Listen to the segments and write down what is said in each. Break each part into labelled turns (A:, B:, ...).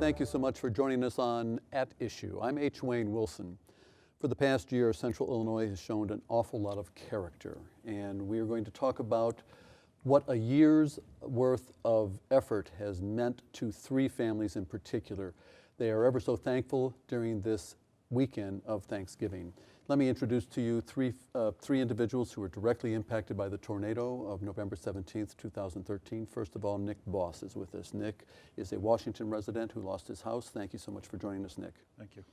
A: Thank you so much for joining us on At Issue. I'm H. Wayne Wilson. For the past year, Central Illinois has shown an awful lot of character, and we are going to talk about what a year's worth of effort has meant to three families in particular. They are ever so thankful during this weekend of Thanksgiving. Let me introduce to you three individuals who were directly impacted by the tornado of November 17th, 2013. First of all, Nick Boss is with us. Nick is a Washington resident who lost his house. Thank you so much for joining us, Nick.
B: Thank you.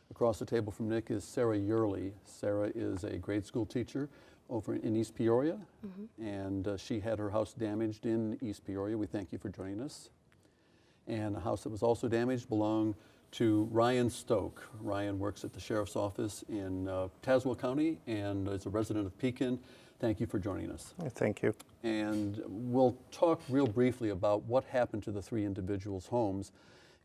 A: Across the table from Nick is Sarah Yearley. Sarah is a grade school teacher over in East Peoria, and she had her house damaged in East Peoria. We thank you for joining us. And a house that was also damaged belonged to Ryan Stoke. Ryan works at the Sheriff's Office in Tazewell County and is a resident of Pekin. Thank you for joining us.
C: Thank you.
A: And we'll talk real briefly about what happened to the three individuals' homes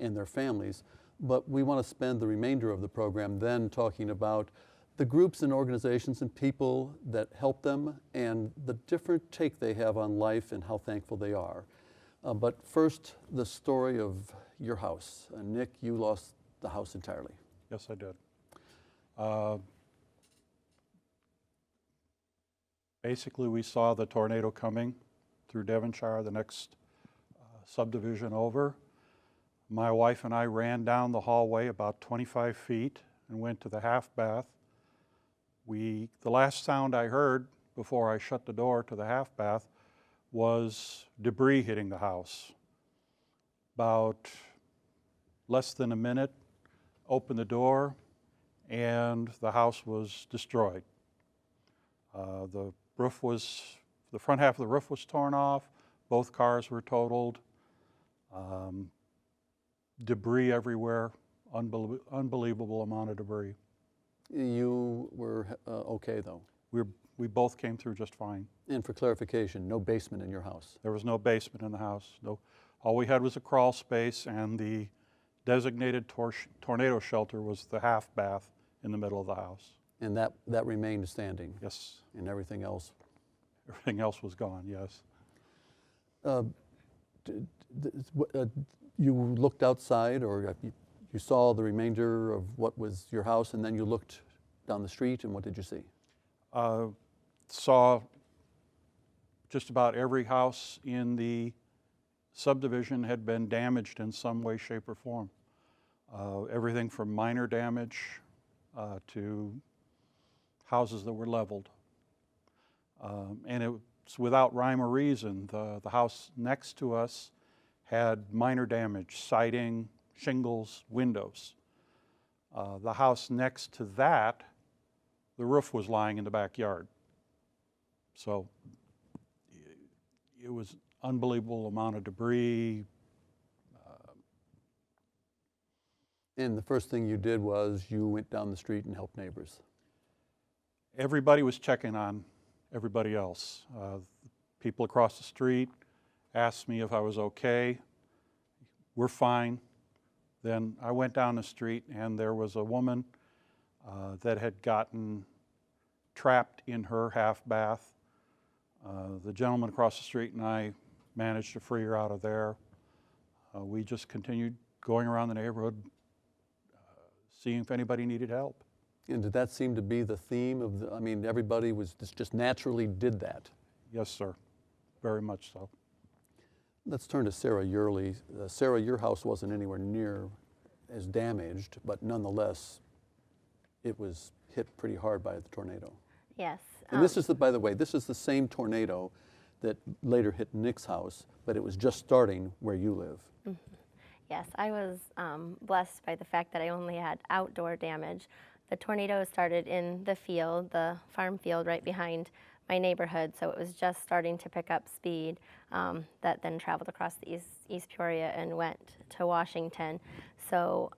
A: and their families, but we want to spend the remainder of the program then talking about the groups and organizations and people that help them and the different take they have on life and how thankful they are. But first, the story of your house. Nick, you lost the house entirely.
B: Yes, I did. Basically, we saw the tornado coming through Devonshire, the next subdivision over. My wife and I ran down the hallway about 25 feet and went to the half bath. The last sound I heard before I shut the door to the half bath was debris hitting the house. About less than a minute, opened the door, and the house was destroyed. The front half of the roof was torn off, both cars were totaled, debris everywhere, unbelievable amount of debris.
A: You were okay though?
B: We both came through just fine.
A: And for clarification, no basement in your house?
B: There was no basement in the house. No, all we had was a crawl space, and the designated tornado shelter was the half bath in the middle of the house.
A: And that remained standing?
B: Yes.
A: And everything else?
B: Everything else was gone, yes.
A: You looked outside, or you saw the remainder of what was your house, and then you looked down the street, and what did you see?
B: Saw just about every house in the subdivision had been damaged in some way, shape, or form. Everything from minor damage to houses that were leveled. And it's without rhyme or reason. The house next to us had minor damage, siding, shingles, windows. The house next to that, the roof was lying in the backyard. So it was unbelievable amount of debris.
A: And the first thing you did was you went down the street and helped neighbors?
B: Everybody was checking on everybody else. People across the street asked me if I was okay. We're fine. Then I went down the street, and there was a woman that had gotten trapped in her half bath. The gentleman across the street and I managed to free her out of there. We just continued going around the neighborhood, seeing if anybody needed help.
A: And did that seem to be the theme of I mean, everybody was just naturally did that?
B: Yes, sir. Very much so.
A: Let's turn to Sarah Yearley. Sarah, your house wasn't anywhere near as damaged, but nonetheless, it was hit pretty hard by the tornado.
D: Yes.
A: And this is, by the way, this is the same tornado that later hit Nick's house, but it was just starting where you live.
D: Yes, I was blessed by the fact that I only had outdoor damage. The tornado started in the field, the farm field right behind my neighborhood, so it was just starting to pick up speed. That then traveled across the East Peoria and went to Washington. So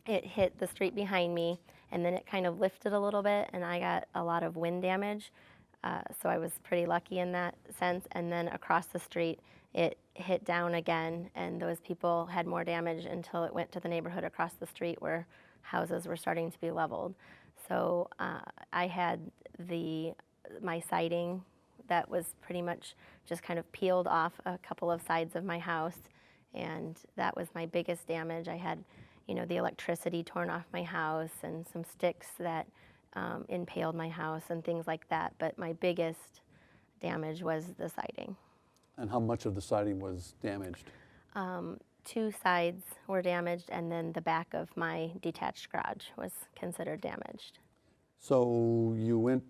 D: it hit the street behind me, and then it kind of lifted a little bit, and I got a lot of wind damage. So I was pretty lucky in that sense. And then across the street, it hit down again, and those people had more damage until it went to the neighborhood across the street where houses were starting to be leveled. So I had my siding that was pretty much just kind of peeled off a couple of sides of my house, and that was my biggest damage. I had, the electricity torn off my house and some sticks that impaled my house and things like that. But my biggest damage was the siding.
A: And how much of the siding was damaged?
D: 2 sides were damaged, and then the back of my detached garage was considered damaged.
A: So you went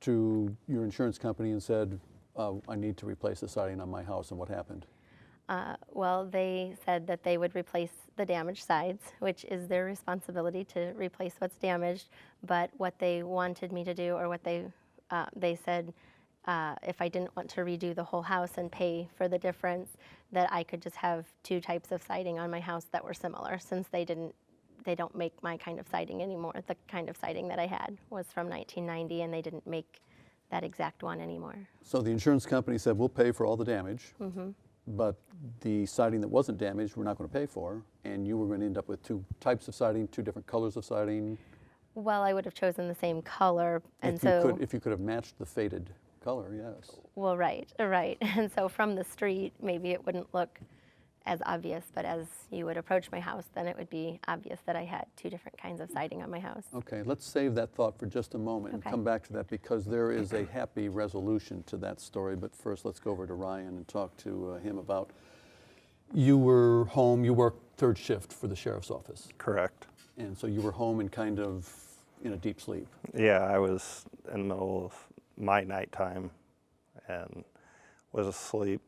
A: to your insurance company and said, I need to replace the siding on my house, and what happened?
D: Well, they said that they would replace the damaged sides, which is their responsibility to replace what's damaged. But what they wanted me to do, or what they said, if I didn't want to redo the whole house and pay for the difference, that I could just have 2 types of siding on my house that were similar, since they don't make my kind of siding anymore. The kind of siding that I had was from 1990, and they didn't make that exact one anymore.
A: So the insurance company said, we'll pay for all the damage, but the siding that wasn't damaged, we're not going to pay for, and you were going to end up with 2 types of siding, 2 different colors of siding.
D: Well, I would have chosen the same color, and
A: If you could have matched the faded color, yes.
D: Well, right. And so from the street, maybe it wouldn't look as obvious, but as you would approach my house, then it would be obvious that I had 2 different kinds of siding on my house.
A: Okay, let's save that thought for just a moment and
D: Okay.
A: come back to that, because there is a happy resolution to that story. But first, let's go over to Ryan and talk to him about, you were home, you worked 3rd shift for the sheriff's office,
C: Correct.
A: and so you were home and kind of in a deep sleep.
C: Yeah, I was in the middle of my nighttime and was asleep,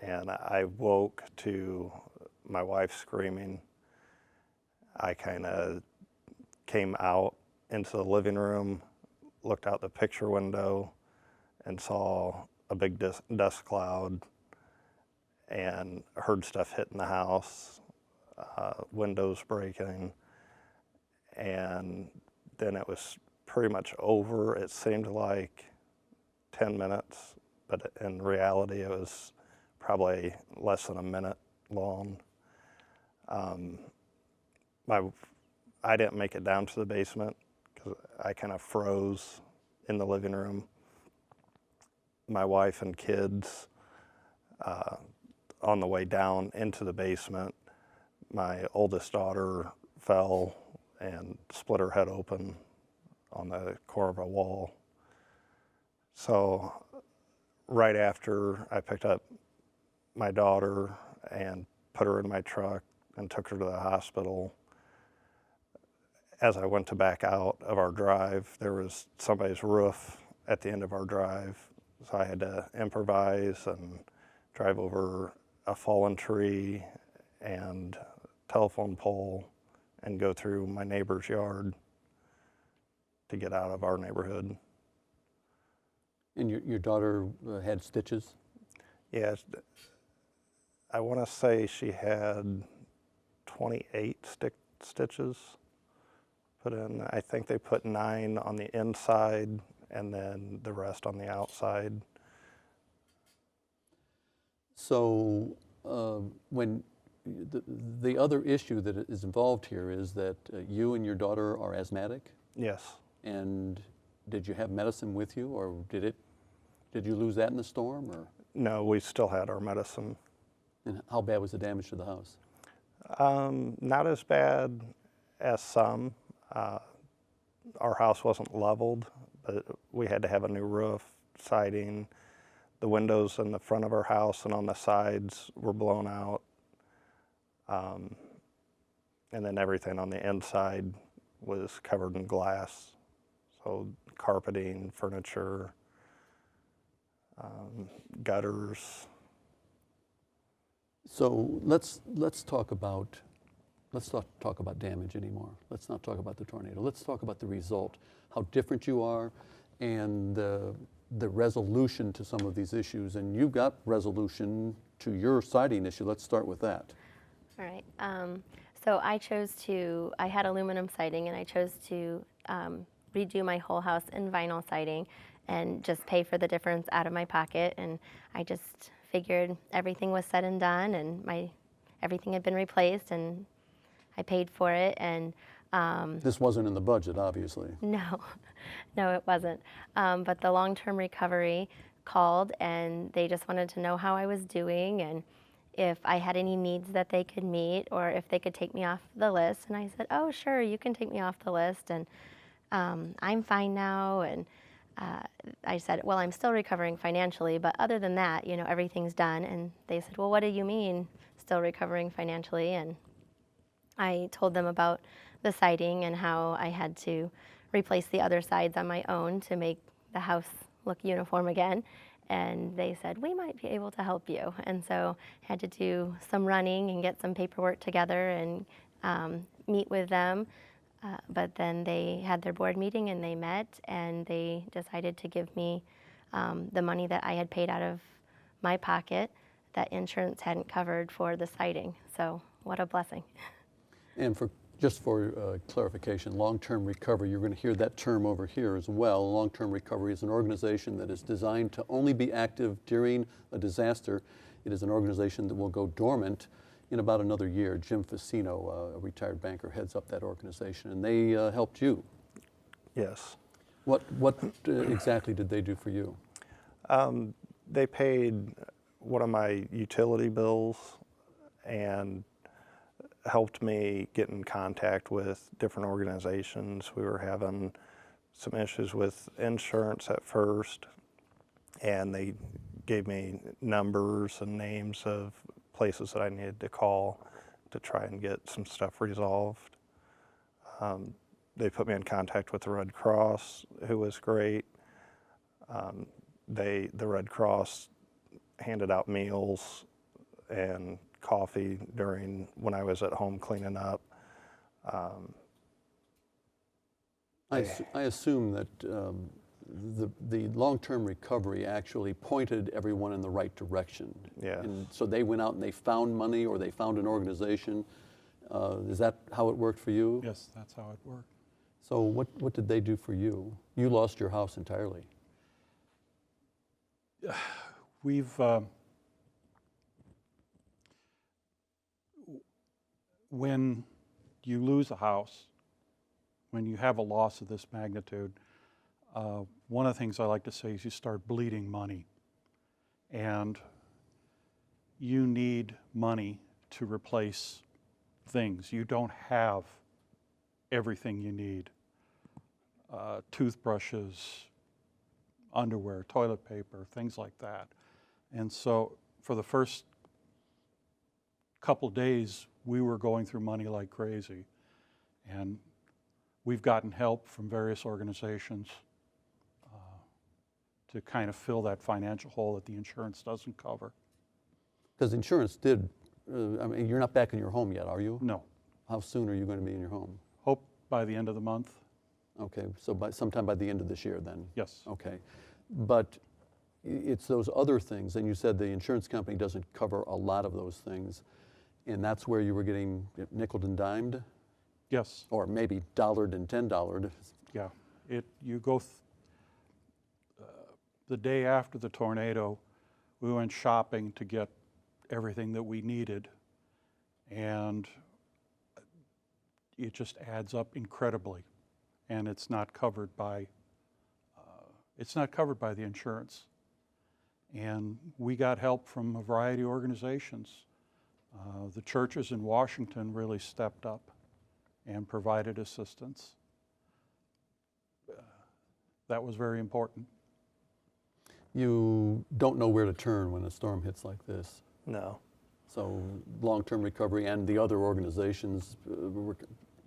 C: and I woke to my wife screaming. I kind of came out into the living room, looked out the picture window, and saw a big dust cloud, and heard stuff hitting the house, windows breaking, and then it was pretty much over. It seemed like 10 minutes, but in reality it was probably less than a minute long. I didn't make it down to the basement because I kind of froze in the living room. My wife and kids, on the way down into the basement, my oldest daughter fell and split her head open on the core of a wall. So right after, I picked up my daughter and put her in my truck and took her to the hospital. As I went to back out of our drive, there was somebody's roof at the end of our drive. So I had to improvise and drive over a fallen tree and telephone pole and go through my neighbor's yard to get out of our neighborhood.
A: And your daughter had stitches?
C: Yes, I want to say she had 28 stitches put in. I think they put 9 on the inside and then the rest on the outside.
A: So when the other issue that is involved here is that you and your daughter are asthmatic,
C: Yes.
A: and did you have medicine with you, or did you lose that in the storm, or
C: No, we still had our medicine.
A: and how bad was the damage to the house?
C: Not as bad as some. Our house wasn't leveled, but we had to have a new roof, siding. The windows in the front of our house and on the sides were blown out. And then everything on the inside was covered in glass. So carpeting, furniture, gutters.
A: So let's talk about damage anymore. Let's not talk about the tornado. Let's talk about the result, how different you are, and the resolution to some of these issues. And you got resolution to your siding issue. Let's start with that.
D: All right. So I had aluminum siding, and I chose to redo my whole house in vinyl siding and just pay for the difference out of my pocket. And I just figured everything was said and done, and everything had been replaced, and I paid for it. And
A: This wasn't in the budget, obviously.
D: no, it wasn't. But the long-term recovery called, and they just wanted to know how I was doing, and if I had any needs that they could meet or if they could take me off the list. And I said, oh, sure, you can take me off the list. And I'm fine now. And I said, well, I'm still recovering financially, but other than that, you know, everything's done. And they said, well, what do you mean still recovering financially? And I told them about the siding and how I had to replace the other sides on my own to make the house look uniform again. And they said, we might be able to help you. And so I had to do some running and get some paperwork together and meet with them. But then they had their board meeting and they met and they decided to give me the money that I had paid out of my pocket that insurance hadn't covered for the siding. So what a blessing.
A: And just for clarification, long-term recovery, you're going to hear that term over here as well. Long-term recovery is an organization that is designed to only be active during a disaster. It is an organization that will go dormant in about another year. Jim Facino, a retired banker, heads up that organization, and they helped you.
C: Yes.
A: What exactly did they do for you?
C: They paid one of my utility bills and helped me get in contact with different organizations. We were having some issues with insurance at first, and they gave me numbers and names of places that I needed to call to try and get some stuff resolved. They put me in contact with the Red Cross, who was great. The Red Cross handed out meals and coffee when I was at home cleaning up.
A: I assume that the long-term recovery actually pointed everyone in the right direction.
C: Yes.
A: And so they went out and they found money or they found an organization. Is that how it worked for you?
B: Yes, that's how it worked.
A: So what did they do for you? You lost your house entirely.
B: We've when you lose a house, when you have a loss of this magnitude, one of the things I like to say is you start bleeding money. And you need money to replace things. You don't have everything you need. Toothbrushes, underwear, toilet paper, things like that. And so for the first couple days, we were going through money like crazy. And we've gotten help from various organizations to kind of fill that financial hole that the insurance doesn't cover.
A: Because insurance did, I mean, you're not back in your home yet, are you?
B: No.
A: How soon are you going to be in your home?
B: Hope by the end of the month.
A: Okay, so sometime by the end of this year then?
B: Yes.
A: Okay, but it's those other things, and you said the insurance company doesn't cover a lot of those things, and that's where you were getting nickeled and dimed?
B: Yes.
A: Or maybe dollared and $10.
B: Yeah. You go the day after the tornado, we went shopping to get everything that we needed, and it just adds up incredibly, and it's not covered by the insurance. And we got help from a variety of organizations. The churches in Washington really stepped up and provided assistance. That was very important.
A: You don't know where to turn when a storm hits like this.
C: No.
A: So long-term recovery and the other organizations,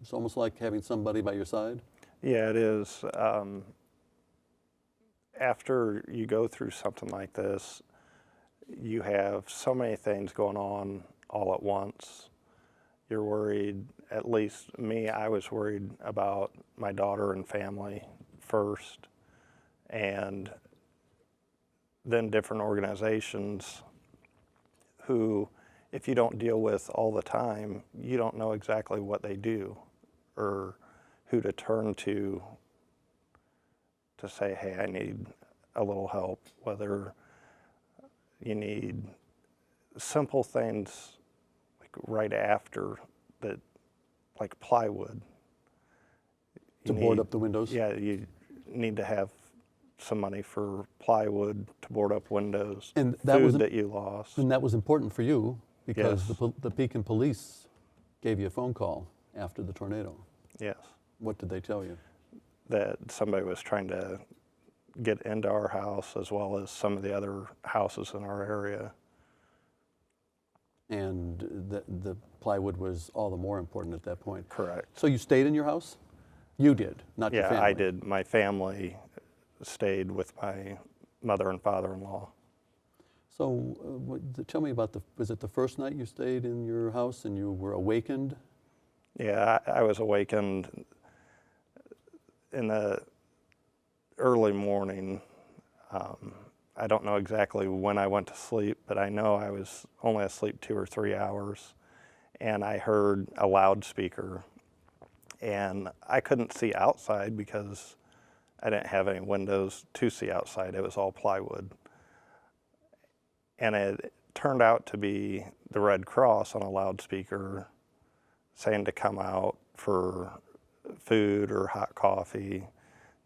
A: it's almost like having somebody by your side?
C: Yeah, it is. After you go through something like this, you have so many things going on all at once. You're worried, at least me, I was worried about my daughter and family first, and then different organizations who, if you don't deal with all the time, you don't know exactly what they do or who to turn to say, hey, I need a little help, whether you need simple things like right after that, like plywood.
A: To board up the windows?
C: Yeah, you need to have some money for plywood to board up windows,
A: And that
C: food
A: was
C: that you lost.
A: And that was important for you. Because
C: Yes.
A: the Pekin police gave you a phone call after the tornado.
C: Yes,
A: What did they tell you?
C: that somebody was trying to get into our house as well as some of the other houses in our area.
A: And the plywood was all the more important at that point.
C: Correct.
A: So you stayed in your house? You did, not your
C: Yeah,
A: family.
C: I did. My family stayed with my mother and father-in-law.
A: So tell me about was it the first night you stayed in your house and you were awakened?
C: Yeah, I was awakened in the early morning. I don't know exactly when I went to sleep, but I know I was only asleep 2 or 3 hours, and I heard a loudspeaker, and I couldn't see outside because I didn't have any windows to see outside. It was all plywood. And it turned out to be the Red Cross on a loudspeaker saying to come out for food or hot coffee,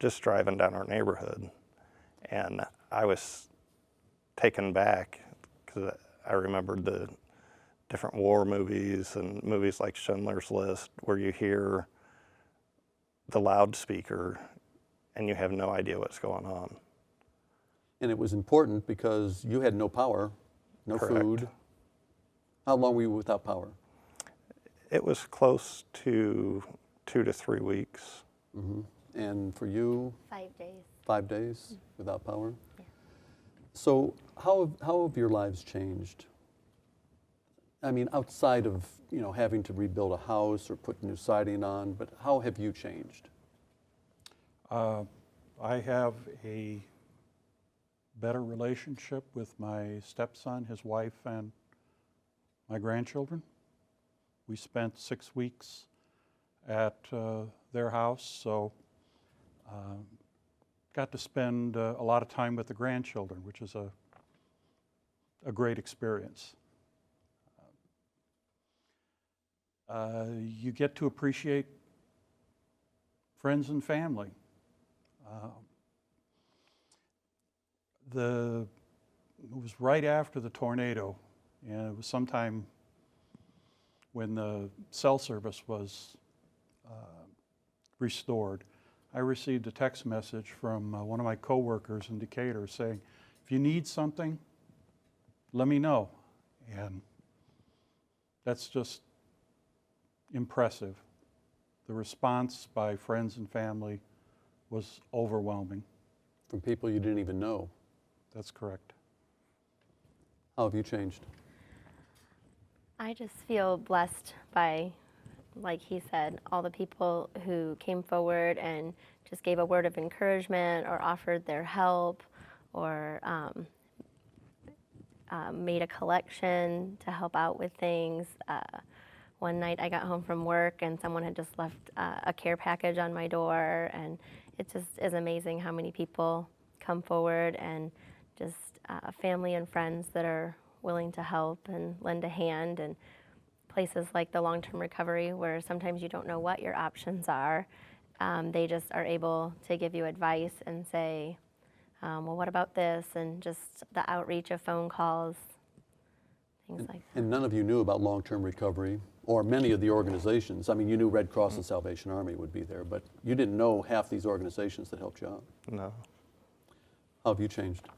C: just driving down our neighborhood. And I was taken back because I remembered the different war movies and movies like Schindler's List where you hear the loudspeaker and you have no idea what's going on.
A: And it was important because you had no power, no
C: Correct.
A: food. How long were you without power?
C: It was close to 2 to 3 weeks.
A: And for you,
D: 5 days.
A: 5 days without power?
D: Yeah.
A: So how have your lives changed? I mean, outside of, having to rebuild a house or put new siding on, but how have you changed?
B: I have a better relationship with my stepson, his wife, and my grandchildren. We spent 6 weeks at their house, so got to spend a lot of time with the grandchildren, which is a great experience. You get to appreciate friends and family. It was right after the tornado, and it was sometime when the cell service was restored. I received a text message from one of my coworkers in Decatur saying, if you need something, let me know. And that's just impressive. The response by friends and family was overwhelming.
A: From people you didn't even know.
B: That's correct.
A: How have you changed?
D: I just feel blessed by, like he said, all the people who came forward and just gave a word of encouragement or offered their help or made a collection to help out with things. One night I got home from work and someone had just left a care package on my door, and it just is amazing how many people come forward and just family and friends that are willing to help and lend a hand, and places like the long-term recovery where sometimes you don't know what your options are. They just are able to give you advice and say, well, what about this? And just the outreach of phone calls, things like that.
A: And none of you knew about long-term recovery, or many of the organizations. I mean, you knew Red Cross and Salvation Army would be there, but you didn't know half these organizations that helped you out.
C: No.
A: How have you changed?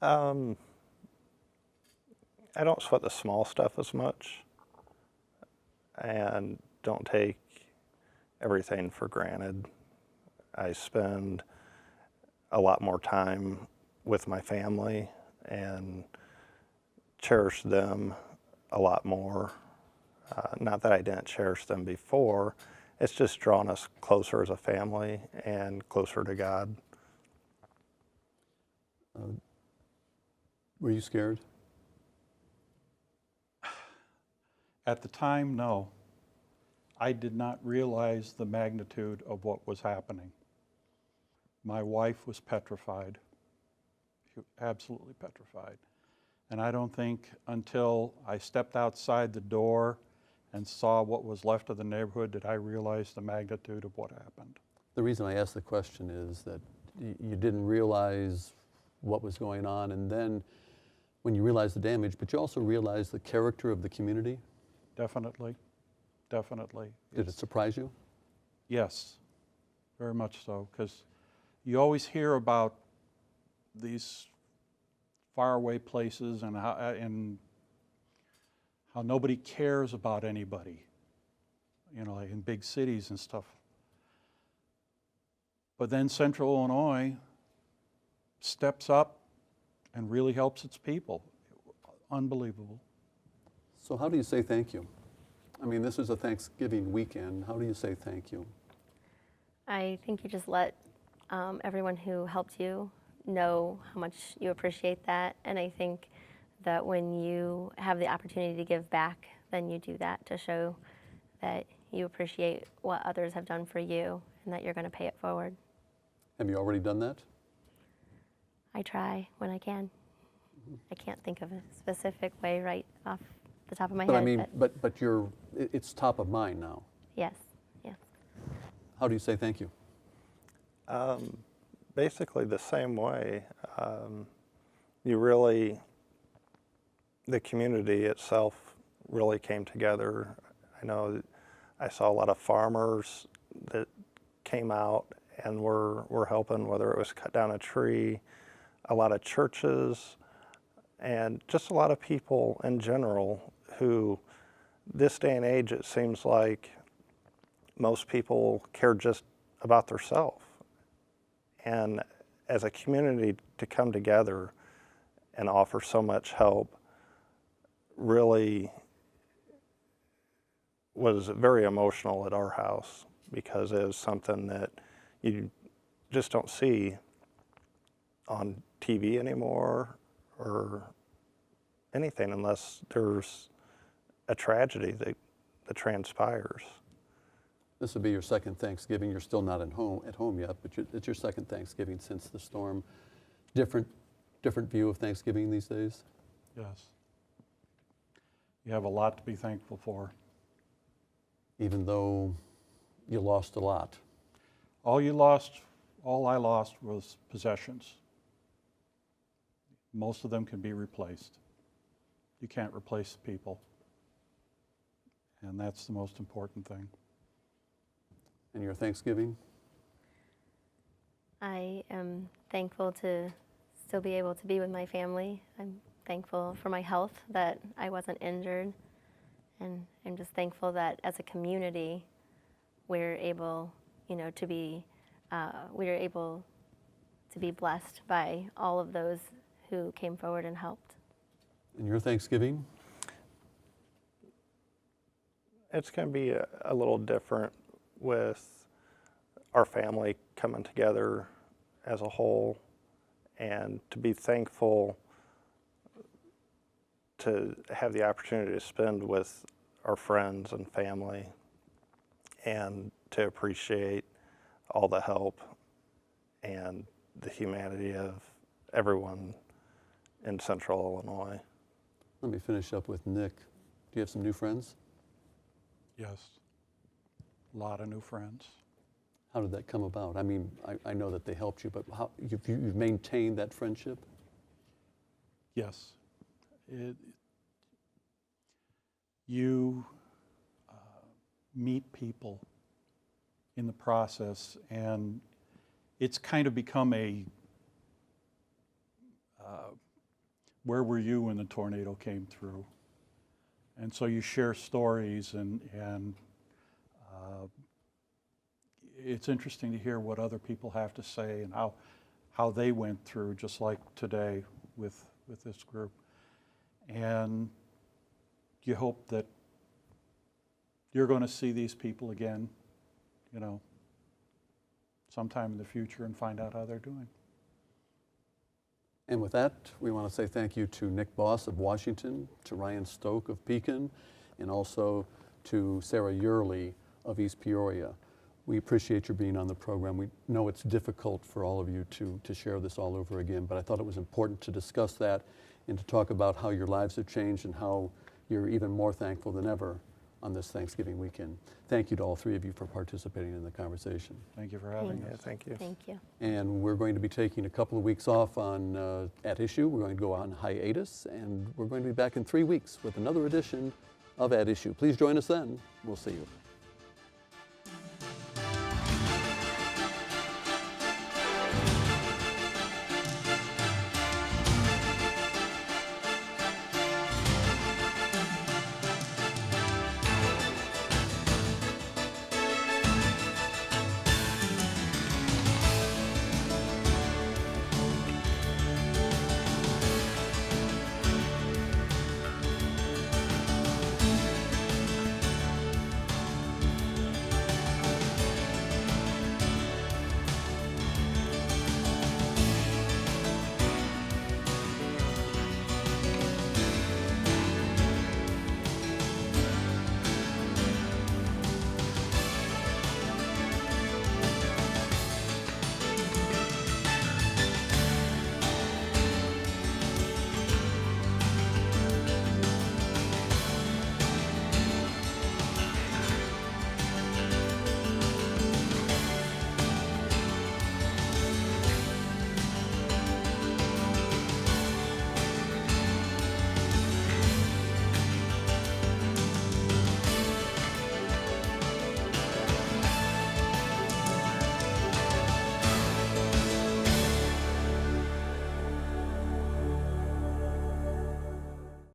C: I don't sweat the small stuff as much and don't take everything for granted. I spend a lot more time with my family and cherish them a lot more. Not that I didn't cherish them before, it's just drawn us closer as a family and closer to God.
A: Were you scared?
B: At the time, no. I did not realize the magnitude of what was happening. My wife was petrified, absolutely petrified. And I don't think until I stepped outside the door and saw what was left of the neighborhood did I realize the magnitude of what happened.
A: The reason I asked the question is that you didn't realize what was going on, and then when you realize the damage, but you also realize the character of the community.
B: Definitely, definitely.
A: Did it surprise you?
B: Yes, very much so, because you always hear about these faraway places and how nobody cares about anybody, you know, like in big cities and stuff. But then Central Illinois steps up and really helps its people. Unbelievable.
A: So how do you say thank you? I mean, this is a Thanksgiving weekend. How do you say thank you?
D: I think you just let everyone who helped you know how much you appreciate that. And I think that when you have the opportunity to give back, then you do that to show that you appreciate what others have done for you and that you're going to pay it forward.
A: Have you already done that?
D: I try when I can. I can't think of a specific way right off the top of my
A: But
D: head.
A: I mean, but it's top of mind now.
D: Yes, yes.
A: How do you say thank you?
C: Basically the same way. The community itself really came together. I know I saw a lot of farmers that came out and were helping, whether it was cut down a tree, a lot of churches, and just a lot of people in general who, this day and age, it seems like most people care just about themselves. And as a community to come together and offer so much help really was very emotional at our house, because it was something that you just don't see on TV anymore or anything unless there's a tragedy that transpires.
A: This will be your second Thanksgiving. You're still not at home yet, but it's your second Thanksgiving since the storm. Different view of Thanksgiving these days?
B: Yes. You have a lot to be thankful for.
A: Even though you lost a lot.
B: All I lost was possessions. Most of them can be replaced. You can't replace people. And that's the most important thing.
A: And your Thanksgiving?
D: I am thankful to still be able to be with my family. I'm thankful for my health, that I wasn't injured. And I'm just thankful that as a community, we're able, to be blessed by all of those who came forward and helped.
A: And your Thanksgiving?
C: It's going to be a little different with our family coming together as a whole, and to be thankful to have the opportunity to spend with our friends and family, and to appreciate all the help and the humanity of everyone in Central Illinois.
A: Let me finish up with Nick. Do you have some new friends?
B: Yes. A lot of new friends.
A: How did that come about? I mean, I know that they helped you, but how you've maintained that friendship?
B: Yes. You meet people in the process, and it's kind of become a where were you when the tornado came through? And so you share stories, and it's interesting to hear what other people have to say and how they went through, just like today with this group. And you hope that you're going to see these people again, sometime in the future, and find out how they're doing.
A: And with that, we want to say thank you to Nick Boss of Washington, to Ryan Stoke of Pekin, and also to Sarah Yearley of East Peoria. We appreciate your being on the program. We know it's difficult for all of you to share this all over again, but I thought it was important to discuss that and to talk about how your lives have changed and how you're even more thankful than ever on this Thanksgiving weekend. Thank you to all three of you for participating in the conversation.
B: Thank you for having
C: Yeah,
B: us.
C: thank you.
D: Thank you.
A: And we're going to be taking a couple of weeks off on At Issue. We're going to go on hiatus, and we're going to be back in 3 weeks with another edition of At Issue. Please join us then. We'll see you.